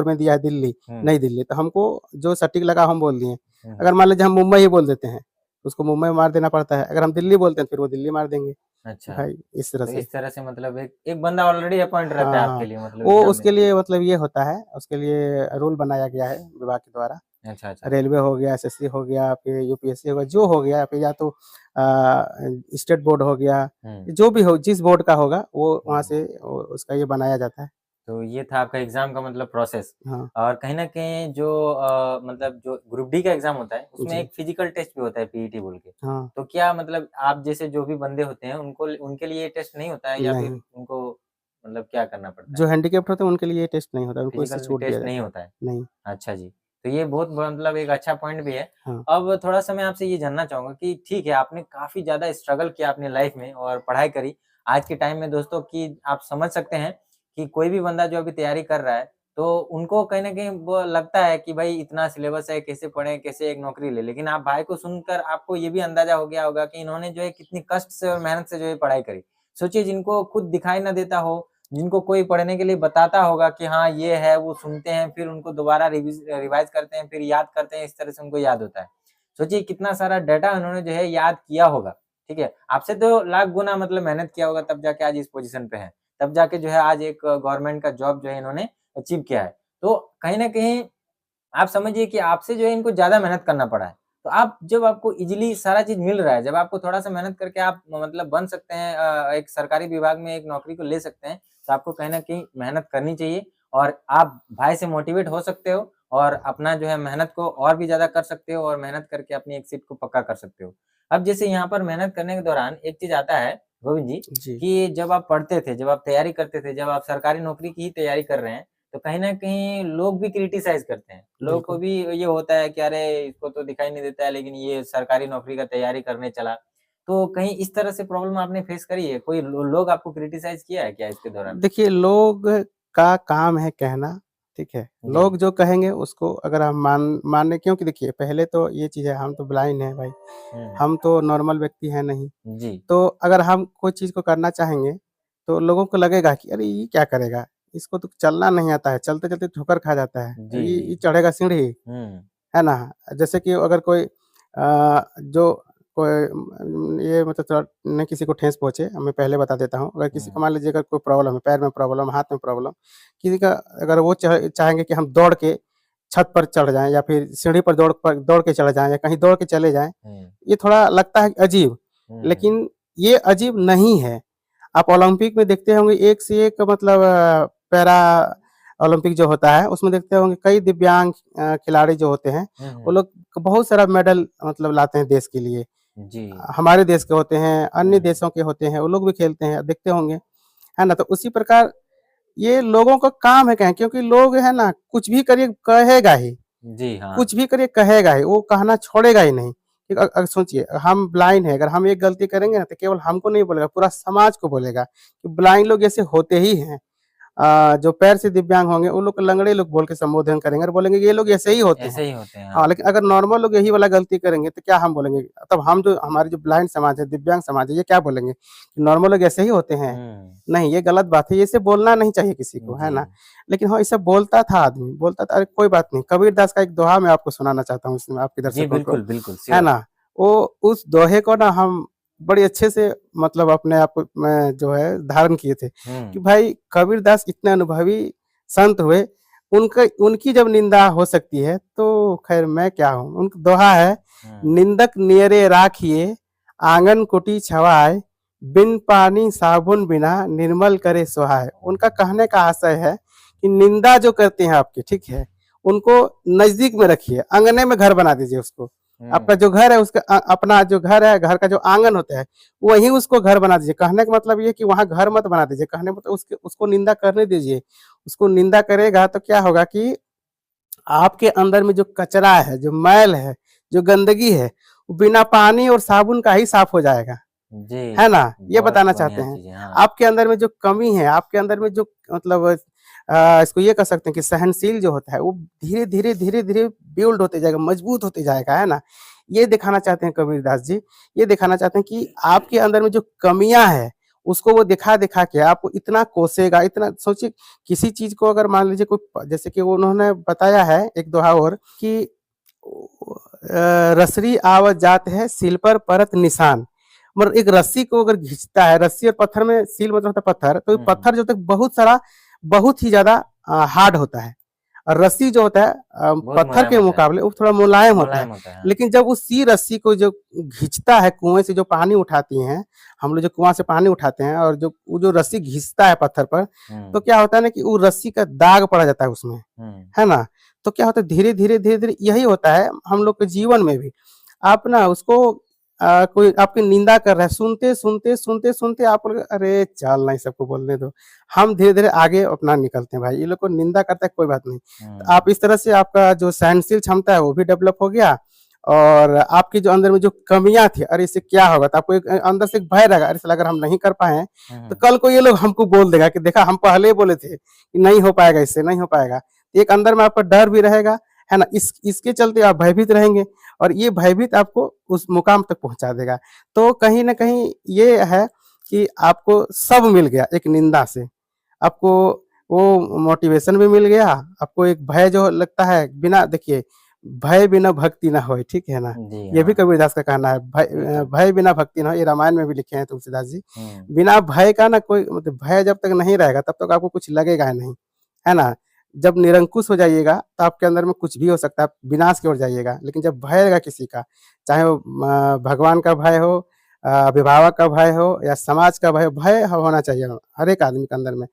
में दिया है दिल्ली, हुँ, नई दिल्ली। तो हमको जो सटीक लगा हम बोल दिए। हुँ, अगर हुँ। मान लीजिए हम मुंबई ही बोल देते हैं, तो उसको मुंबई मार देना पड़ता है। अगर हम दिल्ली बोलते हैं, फिर वो दिल्ली मार देंगे। अच्छा, भाई इस तरह तो से। इस तरह से मतलब एक एक बंदा ऑलरेडी अपॉइंट रहता है हाँ, आपके हाँ। लिए मतलब वो एग्ज़ाम उसके देने के लिए। लिए मतलब ये होता है, उसके लिए रूल बनाया गया है विभाग के द्वारा। अच्छा, अच्छा। रेलवे हो गया, एसएससी हो गया, फिर यूपीएससी हो गया, जो हो गया फिर या तो स्टेट बोर्ड हो गया, हुँ, जो भी हो जिस बोर्ड का होगा वो वहाँ हुँ। से उसका ये बनाया जाता है। तो ये था आपका एग्ज़ाम का मतलब प्रोसेस हाँ, और कहीं न कहीं जो मतलब जो ग्रुप डी का एग्ज़ाम होता है, उसमें जी, एक फिज़िकल टेस्ट भी होता है पीईटी बोल के। हाँ, तो क्या मतलब आप जैसे जो भी बंदे होते हैं, उनके लिए ये टेस्ट नहीं होता है या फिर नहीं, उनको मतलब क्या करना पड़ता है? जो हैंडीकैप्ड होते हैं उनके लिए ये टेस्ट नहीं होता है, उनको इससे फिज़िकल छूट दिया टेस्ट नहीं जाता है। होता है? नहीं, अच्छा जी। तो ये बहुत बड़ा मतलब एक अच्छा पॉइंट भी है। हाँ, अब थोड़ा-सा मैं आपसे ये जानना चाहूँगा कि ठीक है, आपने काफ़ी ज़्यादा स्ट्रगल किया अपनी लाइफ़ में और पढ़ाई करी। आज के टाइम में दोस्तों कि आप समझ सकते हैं कि कोई भी बंदा जो अभी तैयारी कर रहा है, तो उनको कहीं न कहीं वो लगता है कि भाई इतना सिलेबस है, कैसे पढ़ें, कैसे एक नौकरी लें। लेकिन आप भाई को सुनकर आपको ये भी अंदाज़ा हो गया होगा कि इन्होंने जो है कितनी कष्ट से और मेहनत से जो है पढ़ाई करी। सोचिए जिनको खुद दिखाई ना देता हो, जिनको कोई पढ़ने के लिए बताता होगा कि हाँ, ये है, वो सुनते हैं, फिर उनको दोबारा रिवाइज़ करते हैं, फिर याद करते हैं, इस तरह से उनको याद होता है। सोचिए कितना सारा डाटा उन्होंने जो है याद किया होगा। ठीक है, आपसे तो लाख गुना मतलब मेहनत किया होगा तब जाके आज इस पोजीशन पे है, तब जाके जो है आज एक गवर्नमेंट का जॉब जो है इन्होंने अचीव किया है। तो कहीं न कहीं आप समझिए कि आपसे जो है इनको ज़्यादा मेहनत करना पड़ा है। तो आप जब आपको ईज़िली सारा चीज़ मिल रहा है, जब आपको थोड़ा-सा मेहनत करके आप मतलब बन सकते हैं एक सरकारी विभाग में एक नौकरी को ले सकते हैं, तो आपको कहीं न कहीं मेहनत करनी चाहिए और आप भाई से मोटिवेट हो सकते हो और अपना जो है मेहनत को और भी ज़्यादा कर सकते हो और मेहनत करके अपनी एक सीट को पक्का कर सकते हो। अब जैसे यहाँ पर मेहनत करने के दौरान एक चीज़ आता है गोविंद जी, जी। कि जब आप पढ़ते थे, जब आप तैयारी करते थे, जब आप सरकारी नौकरी की ही तैयारी कर रहे हैं, तो कहीं न कहीं लोग भी क्रिटिसाइज़ करते हैं। लोगों को बिल्कुल। भी ये होता है कि अरे! इसको तो दिखाई नहीं देता है लेकिन ये सरकारी नौकरी का तैयारी करने चला। तो कहीं इस तरह से प्रॉब्लम आपने फेस करी है? कोई लोग आपको क्रिटिसाइज़ किया है क्या इसके दौरान? देखिए, लोग का काम है कहना, ठीक है? जी। लोग जो कहेंगे उसको अगर हम मानने, क्योंकि देखिए पहले तो ये चीज़ है, हम तो ब्लाइंड हैं भाई, हुँ। हम तो नॉर्मल व्यक्ति हैं नहीं। जी। तो अगर हम कोई चीज़ को करना चाहेंगे, तो लोगों को लगेगा कि अरे! ये क्या करेगा? इसको तो चलना नहीं आता है, चलते-चलते ठोकर खा जाता है। जी, ये जी। चढ़ेगा सीढ़ी, हुँ। है ना? जैसे कि अगर कोई जो कोई ये मतलब थोड़ा नहीं किसी को ठेस पहुँचे, मैं पहले बता देता हूँ। अगर किसी को हुँ। मान लीजिए अगर कोई प्रॉब्लम है, पैर में प्रॉब्लम, हाथ में प्रॉब्लम, किसी का अगर वो चाहेंगे कि हम दौड़ के छत पर चढ़ जाएँ या फिर सीढ़ी पर दौड़ के चढ़ जाएँ या कहीं दौड़ के चले जाएँ, हुँ। ये थोड़ा लगता है अजीब, हुँ। लेकिन ये अजीब नहीं है। आप ओलंपिक में देखते होंगे एक से एक मतलब पैरा ओलंपिक जो होता है, उसमें देखते होंगे कई दिव्यांग खिलाड़ी जो होते हैं, हुँ, वो हुँ। लोग बहुत सारा मेडल मतलब लाते हैं देश के लिए। जी। हमारे देश के होते हैं, अन्य हुँ। देशों के होते हैं, वो लोग भी खेलते हैं, देखते होंगे, है ना? तो उसी प्रकार ये लोगों का काम है कहें, क्योंकि लोग है ना कुछ भी करिए कहेगा ही, जी, हाँ। कुछ भी करिए कहेगा ही, वो कहना छोड़ेगा ही नहीं। एक सोचिए हम ब्लाइंड हैं, अगर हम एक गलती करेंगे ना तो केवल हमको नहीं बोलेगा, पूरा समाज को बोलेगा कि ब्लाइंड लोग ऐसे होते ही हैं। जो पैर से दिव्यांग होंगे, उन लोग को लंगड़े लोग बोल के संबोधन करेंगे और बोलेंगे ये लोग ऐसे ही होते हैं। ऐसे ही होते हैं, हाँ, हाँ। लेकिन अगर नॉर्मल लोग यही वाला गलती करेंगे तो क्या हम बोलेंगे? तब हम जो हमारी जो ब्लाइंड समाज है, दिव्यांग समाज है, ये क्या बोलेंगे? कि नॉर्मल लोग ऐसे ही होते हैं? हुँ। नहीं, ये गलत बात है, ये ऐसे बोलना नहीं चाहिए किसी को, है जी। ना? लेकिन हाँ, ऐसा बोलता था आदमी, बोलता था, अरे कोई बात नहीं, कबीरदास का एक दोहा मैं आपको सुनाना चाहता हूँ इसमें आपके जी, दर्शकों को, बिल्कुल, बिल्कुल, है श्योर। ना? वो उस दोहे को ना हम बड़े अच्छे से मतलब अपने आप को में जो है धारण किए थे, कि हुँ। भाई कबीरदास इतने अनुभवी संत हुए, उनका उनकी जब निंदा हो सकती है, तो खैर मैं क्या हूँ? उनका दोहा है, हुँ। निंदक नियरे राखिए, आँगन कुटी छवाए, बिन पानी साबुन बिना निर्मल करे सुहाए। उनका कहने का आशय है कि निंदा जो करते हैं आपकी, ठीक है? उनको नज़दीक में रखिए, अंगने में घर बना दीजिए उसको। हुँ। आपका जो घर है उसका अपना जो घर है, घर का जो आँगन होता है, वहीं उसको घर बना दीजिए। कहने का मतलब ये है कि वहाँ घर मत बना दीजिए, कहने का मतलब उसके उसको निंदा करने दीजिए। उसको निंदा करेगा तो क्या होगा कि आपके अंदर में जो कचरा है, जो मैल है, जो गंदगी है, वो बिना पानी और साबुन का ही साफ हो जाएगा, है जी, ना? ये बहुत बताना चाहते बढ़िया हैं। चीज़ है, हाँ। आपके अंदर में जो कमी है, आपके अंदर में जो मतलब इसको ये कह सकते हैं कि सहनशील जो होता है, वो धीरे-धीरे, धीरे-धीरे बिल्ड होते जाएगा, मजबूत होते जाएगा, है ना? ये दिखाना चाहते हैं कबीरदास जी। ये दिखाना चाहते हैं कि आपके अंदर में जो कमियाँ हैं, उसको वो दिखा-दिखा के आपको इतना कोसेगा, इतना सोचिए किसी चीज़ को अगर मान लीजिए कोई जैसे कि उन्होंने बताया है एक दोहा और कि रसरी आवत जात है, सिल पर परत निशान। मतलब एक रस्सी को अगर घिंचता है, रस्सी और पत्थर में सील मतलब होता है पत्थर, तो हुँ, हुँ। पत्थर जो होता है बहुत सारा बहुत ही ज़्यादा हार्ड होता है और रस्सी जो होता है बहुत पत्थर मुलायम के होता है, मुकाबले वो थोड़ा मुलायम होता है। मुलायम होता है, हाँ। लेकिन जब उसी रस्सी को जो घिंचता है, कुएँ से जो पानी उठाती हैं, हम लोग जो कुआँ से पानी उठाते हैं और जो वो जो रस्सी घिंचता है पत्थर पर, तो हुँ। क्या होता है ना कि वो रस्सी का दाग पड़ जाता है उसमें, हुँ। है ना? तो क्या होता है धीरे-धीरे, धीरे-धीरे यही होता है हम लोग के जीवन में भी। आप ना उसको कोई आपकी निंदा कर रहा है, सुनते आप लोग अरे चल ना, इन सबको बोलने दो। हम धीरे-धीरे आगे अपना निकलते हैं भाई, ये लोग को निंदा करता है कोई बात नहीं। तो हुँ। आप इस तरह से आपका जो सहनशील क्षमता है वो भी डेवलप हो गया और आपकी जो अंदर में जो कमियाँ थी, अरे इससे क्या होगा? तो आपको एक अंदर से एक भय रहेगा, अरे साला अगर हम नहीं कर पाए हैं, हुँ, तो हुँ। कल को ये लोग हमको बोल देगा कि देखा हम पहले ही बोले थे कि नहीं हो पाएगा इससे, नहीं हो पाएगा। एक अंदर में आपका डर भी रहेगा, है ना? इसके चलते आप भयभीत रहेंगे और ये भयभीत आपको उस मुकाम तक पहुँचा देगा। तो कहीं न कहीं ये है कि आपको सब मिल गया एक निंदा से। आपको वो मोटिवेशन भी मिल गया, आपको एक भय जो लगता है बिना देखिए भय बिना भक्ति ना होए, ठीक है ना? जी ये भी हाँ, कबीरदास का कहना है, बिल्कुल। भय बिना भक्ति ना हो, ये रामायण में भी लिखे हैं तुलसीदास जी। हुँ, बिना भय का ना कोई मतलब भय जब तक नहीं रहेगा तब तक आपको कुछ लगेगा नहीं, है ना? जब निरंकुश हो जाइएगा तो आपके अंदर में कुछ भी हो सकता है, आप विनाश की ओर जाइएगा। लेकिन जब भय रहेगा किसी का, चाहे वो भगवान का भय हो, अभिभावक का भय हो या समाज का भय होना चाहिए हर एक आदमी के अंदर में,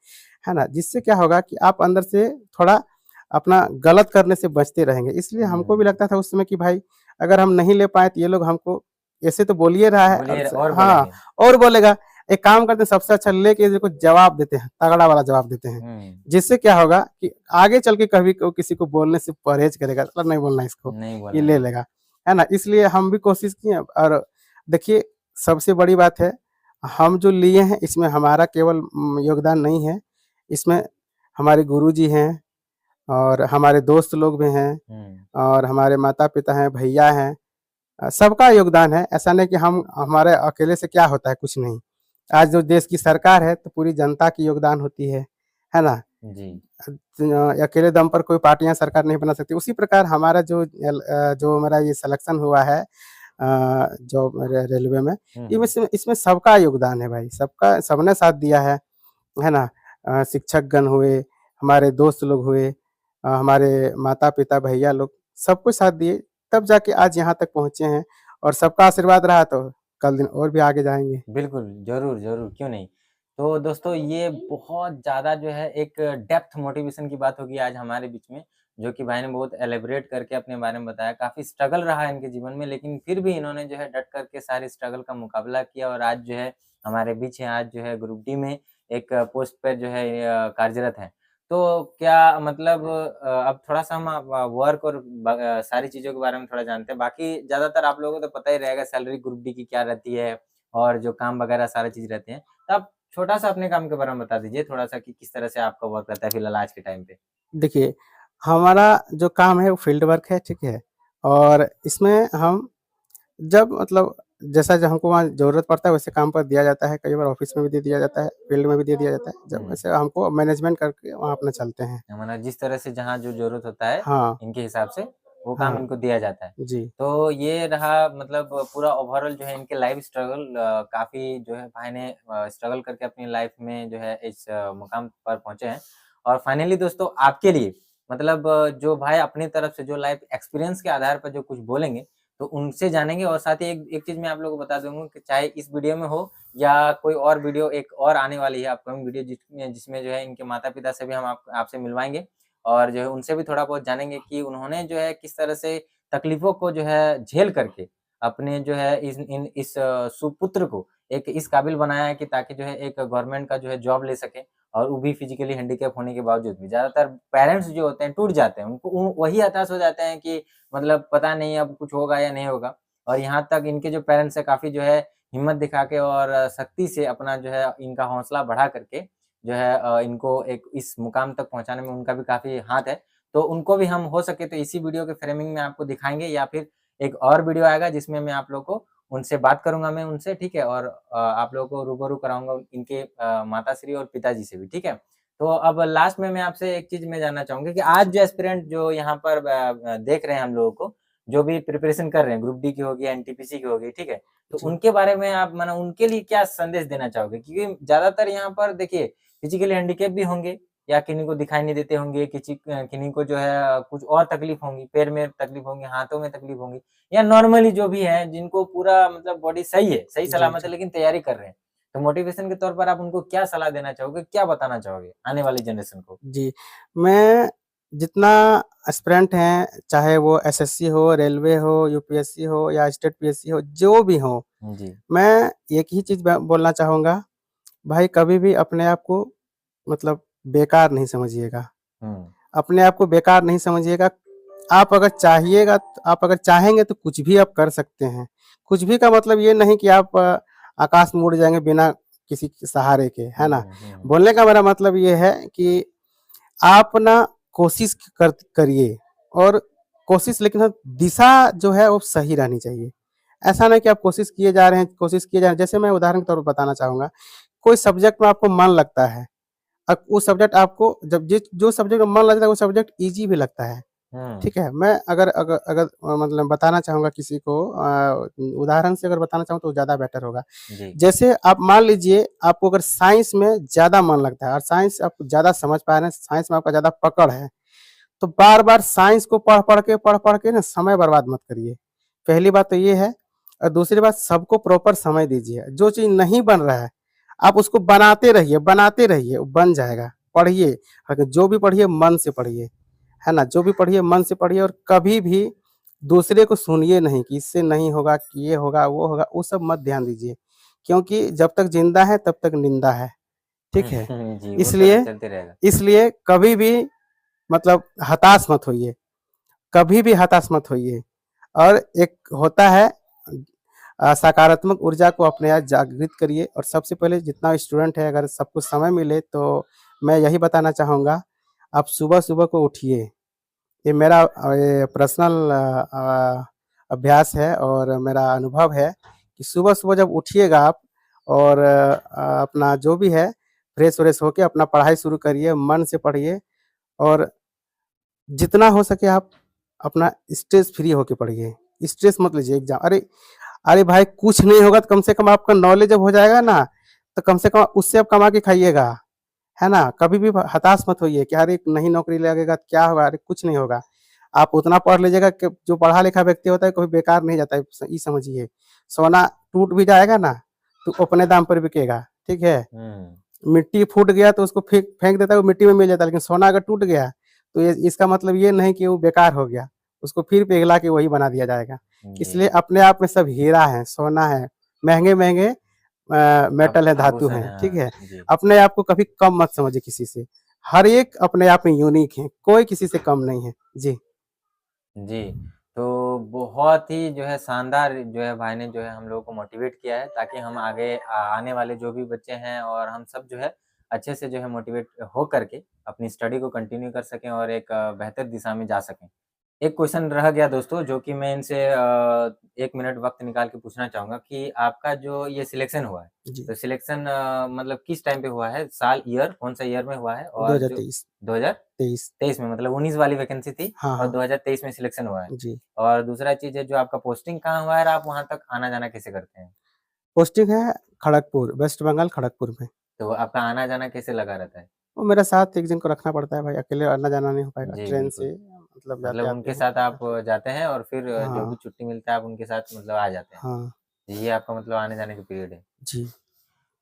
है ना? जिससे क्या होगा कि आप अंदर से थोड़ा अपना गलत करने से बचते रहेंगे। इसलिए हमको भी हुँ। लगता था उस समय कि भाई अगर हम नहीं ले पाए तो ये लोग हमको ऐसे तो बोल ही रहा है और बोलिए और हाँ, बोलेंगे। और बोलेगा। एक काम करते हैं सबसे अच्छा लेके इसको जवाब देते हैं, तगड़ा वाला जवाब देते हैं। हुँ, जिससे क्या होगा कि आगे चल के कभी को किसी को बोलने से परहेज़ करेगा, मतलब नहीं बोलना इसको, नहीं ये बोलना ले है। लेगा, है ना? इसलिए हम भी कोशिश किए और देखिए सबसे बड़ी बात है, हम जो लिए हैं इसमें हमारा केवल योगदान नहीं है, इसमें हमारे गुरुजी हैं और हमारे दोस्त लोग भी हैं हुँ, और हमारे माता-पिता हैं, भैया हैं, सबका योगदान है। ऐसा नहीं कि हम हमारे अकेले से क्या होता है, कुछ नहीं। आज जो देश की सरकार है तो पूरी जनता की योगदान होती है ना? जी। अकेले दम पर कोई पार्टियाँ सरकार नहीं बना सकती। उसी प्रकार हमारा जो मेरा ये सिलेक्शन हुआ है जॉब रेलवे में, हुँ, ये हुँ। इसमें इसमें सबका योगदान है भाई, सबका सबने साथ दिया है ना? शिक्षकगण हुए, हमारे दोस्त लोग हुए, हमारे माता-पिता, भैया लोग, सबको साथ दिए, तब जाके आज यहाँ तक पहुँचे हैं और सबका आशीर्वाद रहा तो कल दिन और भी आगे जाएँगे। बिल्कुल, ज़रूर, ज़रूर, क्यों नहीं। तो दोस्तों ये बहुत ज़्यादा जो है एक डेप्थ मोटिवेशन की बात होगी आज हमारे बीच में, जो कि भाई ने बहुत एलैबोरेट करके अपने बारे में बताया। काफ़ी स्ट्रगल रहा है इनके जीवन में, लेकिन फिर भी इन्होंने जो है डट कर के सारी स्ट्रगल का मुकाबला किया और आज जो है हमारे बीच हैं, आज जो है ग्रुप डी में एक पोस्ट पे जो है कार्यरत हैं। तो क्या मतलब अब थोड़ा-सा हम वर्क और सारी चीज़ों के बारे में थोड़ा जानते हैं। बाकी ज़्यादातर आप लोगों को तो पता ही रहेगा सैलरी ग्रुप डी की क्या रहती है और जो काम वगैरह सारी चीज़ रहती हैं। तो आप छोटा-सा अपने काम के बारे में बता दीजिए थोड़ा-सा कि किस तरह से आपका वर्क रहता है फिलहाल आज के टाइम पे? देखिए, हमारा जो काम है वो फ़ील्ड वर्क है, ठीक है? और इसमें हम जब मतलब जैसा जो हमको वहाँ ज़रूरत पड़ता है वैसे काम पर दिया जाता है, कई बार ऑफ़िस में भी दे दिया जाता है, फ़ील्ड में भी दे दिया जाता है, जब हुँ। वैसे हमको मैनेजमेंट करके वहाँ अपना चलते हैं। मतलब जिस तरह से जहाँ जो ज़रूरत होता है, हाँ, इनके हिसाब से वो काम हाँ, इनको दिया जाता है। जी, तो ये रहा मतलब पूरा ओवरऑल जो है इनके लाइफ़ स्ट्रगल काफ़ी जो है भाई ने स्ट्रगल करके अपनी लाइफ़ में जो है इस मुकाम पर पहुँचे हैं। और फाइनली दोस्तों आपके लिए मतलब जो भाई अपनी तरफ से जो लाइफ़ एक्सपीरियंस के आधार पर जो कुछ बोलेंगे, तो उनसे जानेंगे और साथ ही एक एक चीज़ मैं आप लोगों को बता दूँगा कि चाहे इस वीडियो में हो या कोई और वीडियो एक और आने वाली है अपकमिंग वीडियो जिसमें जिसमें जो है इनके माता-पिता से भी हम आप आपसे मिलवाएँगे और जो है उनसे भी थोड़ा बहुत जानेंगे कि उन्होंने जो है किस तरह से तकलीफ़ों को जो है झेल करके अपने जो है इस सुपुत्र को एक इस काबिल बनाया है कि ताकि जो है एक गवर्नमेंट का जो है जॉब ले सके और वो भी फिज़िकली हैंडीकैप होने के बावजूद भी। ज़्यादातर पेरेंट्स जो होते हैं टूट जाते हैं, उनको वही हताश हो जाते हैं कि मतलब पता नहीं अब कुछ होगा या नहीं होगा और यहाँ तक इनके जो पेरेंट्स हैं काफ़ी जो है हिम्मत दिखा के और सख्ती से अपना जो है इनका हौसला बढ़ा करके जो है इनको एक इस मुकाम तक पहुँचाने में उनका भी काफ़ी हाथ है। तो उनको भी हम हो सके तो इसी वीडियो के फ्रेमिंग में आपको दिखाएँगे या फिर एक और वीडियो आएगा जिसमें मैं आप लोगों को उनसे बात करूँगा मैं उनसे, ठीक है? और आप लोगों को रूबरू कराऊँगा इनके माताश्री और पिताजी से भी, ठीक है? तो अब लास्ट में मैं आपसे एक चीज़ मैं जानना चाहूँगा कि आज जो एस्पिरेंट जो यहाँ पर देख रहे हैं हम लोगों को, जो भी प्रिपरेशन कर रहे हैं, ग्रुप डी की होगी, एनटीपीसी की होगी, ठीक है? तो जी। उनके बारे में आप माने उनके लिए क्या संदेश देना चाहोगे? क्योंकि ज़्यादातर यहाँ पर देखिए फिज़िकली हैंडिकैप भी होंगे या किन्हीं को दिखाई नहीं देते होंगे, किन्हीं को जो है कुछ और तकलीफ होंगी, पैर में तकलीफ होंगी, हाथों में तकलीफ होंगी या नॉर्मली जो भी है जिनको पूरा मतलब बॉडी सही है, सही जी, सलामत है जी। लेकिन तैयारी कर रहे हैं। तो मोटिवेशन के तौर पर आप उनको क्या सलाह देना चाहोगे? क्या बताना चाहोगे आने वाली जनरेशन को? जी, मैं जितना एस्पिरेंट हैं, चाहे वो एसएससी हो, रेलवे हो, यूपीएससी हो या स्टेट पीएससी हो, जो भी हो, जी। मैं एक ही चीज़ ब बोलना चाहूँगा, भाई कभी भी अपने आप को मतलब बेकार नहीं समझिएगा। हुँ। अपने आप को बेकार नहीं समझिएगा। आप अगर चाहेंगे तो कुछ भी आप कर सकते हैं। कुछ भी का मतलब ये नहीं कि आप आकाश में उड़ जाएँगे बिना किसी के सहारे के, है ना? हुँ, हुँ। बोलने का मेरा मतलब ये है कि आप ना कोशिश करिए और कोशिश लेकिन दिशा जो है वो सही रहनी चाहिए। ऐसा नहीं कि आप कोशिश किए जा रहे हैं। जैसे मैं उदाहरण के तौर पे बताना चाहूँगा, कोई सब्जेक्ट में आपको मन लगता है। अब वो सब्जेक्ट आपको जब जिस जो सब्जेक्ट में मन लगता है वो सब्जेक्ट ईज़ी भी लगता है। ठीक है। मैं अगर अगर अगर मतलब बताना चाहूँगा किसी को, उदाहरण से अगर बताना चाहूँ तो ज़्यादा बेटर होगा। जी। जैसे आप मान लीजिए आपको अगर साइंस में ज़्यादा मन लगता है और साइंस आप ज़्यादा समझ पा रहे हैं, साइंस में आपका ज़्यादा पकड़ है, तो बार-बार साइंस को पढ़-पढ़ के ना समय बर्बाद मत करिए। पहली बात तो ये है, और दूसरी बात सबको प्रॉपर समय दीजिए। जो चीज़ नहीं बन रहा है, आप उसको बनाते रहिए, वो बन जाएगा। पढ़िए, अगर जो भी पढ़िए मन से पढ़िए, है ना? जो भी पढ़िए मन से पढ़िए और कभी भी दूसरे को सुनिए नहीं कि इससे नहीं होगा, कि ये होगा, वो होगा, वो सब मत ध्यान दीजिए। क्योंकि जब तक ज़िंदा है तब तक निंदा है, ठीक है? जी, वो तो इसलिए चलते रहेगा। इसलिए कभी भी मतलब हताश मत होइए, कभी भी हताश मत होइए। और एक होता है, सकारात्मक ऊर्जा को अपने आप जागृत करिए। और सबसे पहले जितना स्टूडेंट है, अगर सबको समय मिले तो मैं यही बताना चाहूँगा, आप सुबह-सुबह को उठिए। ये मेरा ये पर्सनल अभ्यास है और मेरा अनुभव है कि सुबह-सुबह जब उठिएगा आप और अपना जो भी है फ्रेश-व्रेश होके अपना पढ़ाई शुरू करिए, मन से पढ़िए और जितना हो सके आप अपना स्ट्रेस फ्री होके पढ़िए। स्ट्रेस मत लीजिए एग्ज़ाम, अरे भाई कुछ नहीं होगा तो कम से कम आपका नॉलेज जब हो जाएगा ना, तो कम से कम उससे आप कमा के खाइएगा, है ना? कभी भी हताश मत होइए कि अरे नहीं नौकरी लगेगा तो क्या होगा? अरे कुछ नहीं होगा। आप उतना पढ़ लीजिएगा कि जो पढ़ा-लिखा व्यक्ति होता है कभी बेकार नहीं जाता है, ये समझिए। सोना टूट भी जाएगा ना, तो अपने दाम पर बिकेगा, ठीक है? हुँ, मिट्टी फूट गया तो उसको फेंक देता है, वो मिट्टी में मिल जाता है, लेकिन सोना अगर टूट गया, तो ये इसका मतलब ये नहीं कि वो बेकार हो गया, उसको फिर पिघला के वही बना दिया जाएगा। जी, इसलिए अपने आप में सब हीरा है, सोना है, महँगे-महँगे मेटल है, धातु आभूषण हैं, है, ठीक हाँ, है? जी। अपने आप को कभी कम मत समझिए किसी से, हर एक अपने आप में यूनिक है, कोई किसी से कम नहीं है। जी। जी, तो बहुत ही जो है शानदार जो है भाई ने जो है हम लोगों को मोटिवेट किया है ताकि हम आगे आने वाले जो भी बच्चे हैं और हम सब जो है अच्छे से जो है मोटिवेट हो करके अपनी स्टडी को कंटिन्यू कर सकें और एक बेहतर दिशा में जा सकें। एक क्वेश्चन रह गया दोस्तों जो कि मैं इनसे 1 मिनट वक़्त निकाल के पूछना चाहूँगा कि आपका जो ये सिलेक्शन हुआ है, जी, तो सिलेक्शन मतलब किस टाइम पे हुआ है? साल, ईयर कौन-सा ईयर में हुआ है? और जो 2023 2000 23 23 में मतलब 19 वाली वैकेंसी थी हाँ, और हाँ। 2023 में सिलेक्शन हुआ है। जी। और दूसरा चीज़ है जो आपका पोस्टिंग कहाँ हुआ है और आप वहाँ तक आना-जाना कैसे करते हैं? पोस्टिंग है खड़गपुर, वेस्ट बंगाल खड़गपुर में। तो आपका आना-जाना कैसे लगा रहता है? वो मेरे साथ एक जन को रखना पड़ता है भाई, अकेले आना-जाना नहीं हो पाएगा, जी, ट्रेन बिल्कुल। से मतलब मतलब जाते-आते उनके हैं। साथ आप जाते हैं और फिर जो हाँ, भी छुट्टी मिलता है आप उनके साथ मतलब आ जाते हैं। हाँ। ये आपका मतलब आने-जाने का पीरियड है। जी,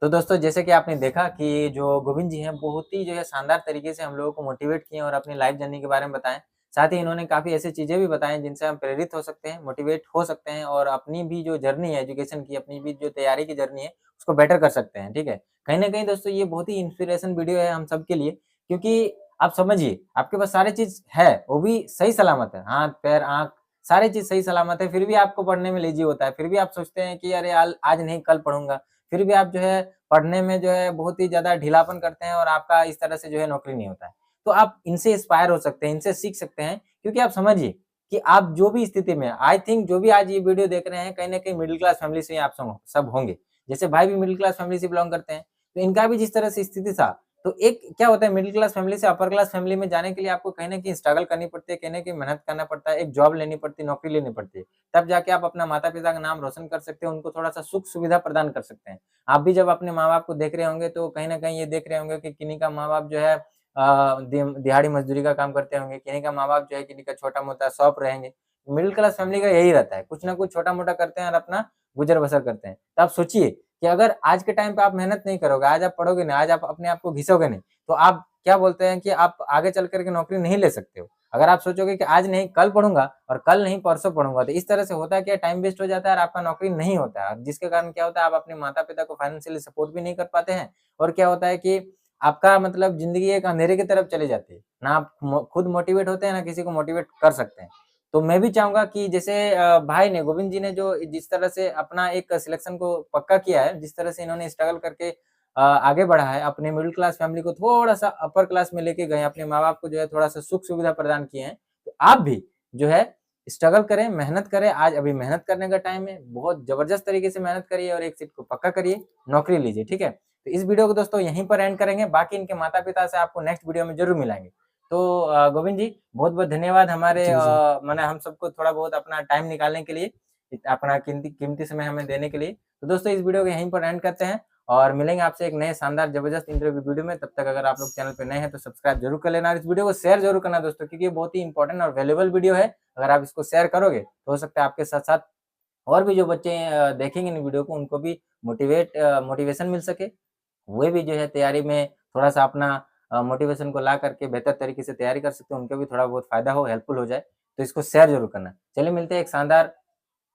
तो दोस्तों जैसे कि आपने देखा कि जो गोविंद जी हैं बहुत ही जो है शानदार तरीके से हम लोगों को मोटिवेट किए और अपनी लाइफ जर्नी के बारे में बताएँ। साथ ही इन्होंने काफ़ी ऐसी चीज़ें भी बताई जिनसे हम प्रेरित हो सकते हैं, मोटिवेट हो सकते हैं और अपनी भी जो जर्नी है एजुकेशन की, अपनी भी जो तैयारी की जर्नी है, उसको बेटर कर सकते हैं, ठीक है? कहीं न कहीं दोस्तों ये बहुत ही इंस्पिरेशन वीडियो है हम सब के लिए क्योंकि आप समझिए, आपके पास सारी चीज़ है, वो भी सही सलामत है। हाथ, पैर, आँख सारी चीज़ सही सलामत है, फिर भी आपको पढ़ने में लेज़ी होता है, फिर भी आप सोचते हैं कि अरे यार आज नहीं कल पढ़ूँगा। फिर भी आप जो है पढ़ने में जो है बहुत ही ज़्यादा ढीलापन करते हैं और आपका इस तरह से जो है नौकरी नहीं होता है। तो आप इनसे इंस्पायर हो सकते हैं, इनसे सीख सकते हैं क्योंकि आप समझिए कि आप जो भी स्थिति में आई थिंक जो भी आज ये वीडियो देख रहे हैं, कहीं न कहीं मिडल क्लास फैमिली से ही आप सब होंगे। जैसे भाई भी मिडल क्लास फैमिली से बिलॉन्ग करते हैं, तो इनका भी जिस तरह से स्थिति था, तो एक क्या होता है मिडल क्लास फैमिली से अपर क्लास फैमिली में जाने के लिए आपको कहीं न कहीं स्ट्रगल करनी पड़ती है, कहीं न कहीं मेहनत करना पड़ता है, एक जॉब लेनी पड़ती है, नौकरी लेनी पड़ती है। तब जाके आप अपना माता-पिता का नाम रोशन कर सकते हैं, उनको थोड़ा-सा सुख-सुविधा प्रदान कर सकते हैं। आप भी जब अपने माँ-बाप को देख रहे होंगे तो कहीं न कहीं ये देख रहे होंगे कि किन्हीं का माँ-बाप जो है दिहाड़ी मज़दूरी का काम करते होंगे, किन्हीं का माँ-बाप जो है किन्हीं का छोटा-मोटा शॉप रहेंगे। मिडल क्लास फैमिली का यही रहता है, कुछ ना कुछ छोटा-मोटा करते हैं और अपना गुज़र-बसर करते हैं। तो आप सोचिए कि अगर आज के टाइम पे आप मेहनत नहीं करोगे, आज आप पढ़ोगे नहीं, आज आप अपने आप को घिसोगे नहीं, तो आप क्या बोलते हैं कि आप आगे चल कर के नौकरी नहीं ले सकते हो। अगर आप सोचोगे कि आज नहीं कल पढ़ूँगा और कल नहीं परसों पढ़ूँगा, तो इस तरह से होता है क्या टाइम वेस्ट हो जाता है और आपका नौकरी नहीं होता है। जिसके कारण क्या होता है आप अपने माता-पिता को फाइनेंशियली सपोर्ट भी नहीं कर पाते हैं और क्या होता है कि आपका मतलब ज़िंदगी एक अंधेरे की तरफ चली जाती है। ना आप खुद मोटिवेट होते हैं, ना किसी को मोटिवेट कर सकते हैं। तो मैं भी चाहूँगा कि जैसे भाई ने गोविंद जी ने जो जिस तरह से अपना एक सिलेक्शन को पक्का किया है, जिस तरह से इन्होंने स्ट्रगल करके आगे बढ़ा है, अपने मिडल क्लास फैमिली को थोड़ा-सा अपर क्लास में लेके गए, अपने माँ-बाप को जो है थोड़ा-सा सुख-सुविधा प्रदान किए हैं। तो आप भी जो है स्ट्रगल करें, मेहनत करें, आज अभी मेहनत करने का टाइम है, बहुत ज़बरदस्त तरीके से मेहनत करिए और एक सीट को पक्का करिए, नौकरी लीजिए, ठीक है? तो इस वीडियो को दोस्तों यहीं पर एंड करेंगे, बाकी इनके माता-पिता से आपको नेक्स्ट वीडियो में ज़रूर मिलाएँगे। तो गोविंद जी बहुत बहुत धन्यवाद हमारे जी, जी। मैंने हम सबको थोड़ा बहुत अपना टाइम निकालने के लिए, अपना कीमती कीमती समय हमें देने के लिए। तो दोस्तों इस वीडियो को यहीं पर एंड करते हैं और मिलेंगे आपसे एक नए शानदार जबरदस्त इंटरव्यू वीडियो में। तब तक अगर आप लोग चैनल पे नए हैं तो सब्सक्राइब जरूर कर लेना और इस वीडियो को शेयर जरूर करना दोस्तों, क्योंकि ये बहुत ही इंपॉर्टेंट और वैल्यूएबल वीडियो है। अगर आप इसको शेयर करोगे तो हो सकता है आपके साथ साथ और भी जो बच्चे देखेंगे इन वीडियो को उनको भी मोटिवेशन मिल सके। वे भी जो है तैयारी में थोड़ा-सा अपना मोटिवेशन को ला करके बेहतर तरीके से तैयारी कर सकते हैं, उनको भी थोड़ा बहुत फ़ायदा हो, हेल्पफुल हो जाए, तो इसको शेयर ज़रूर करना। चलिए मिलते हैं एक शानदार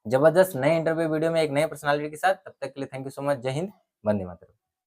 जबरदस्त नए इंटरव्यू वीडियो में एक नए पर्सनैलिटी के साथ, तब तक के लिए थैंक यू सो मच। जय हिंद, वंदे मातरम।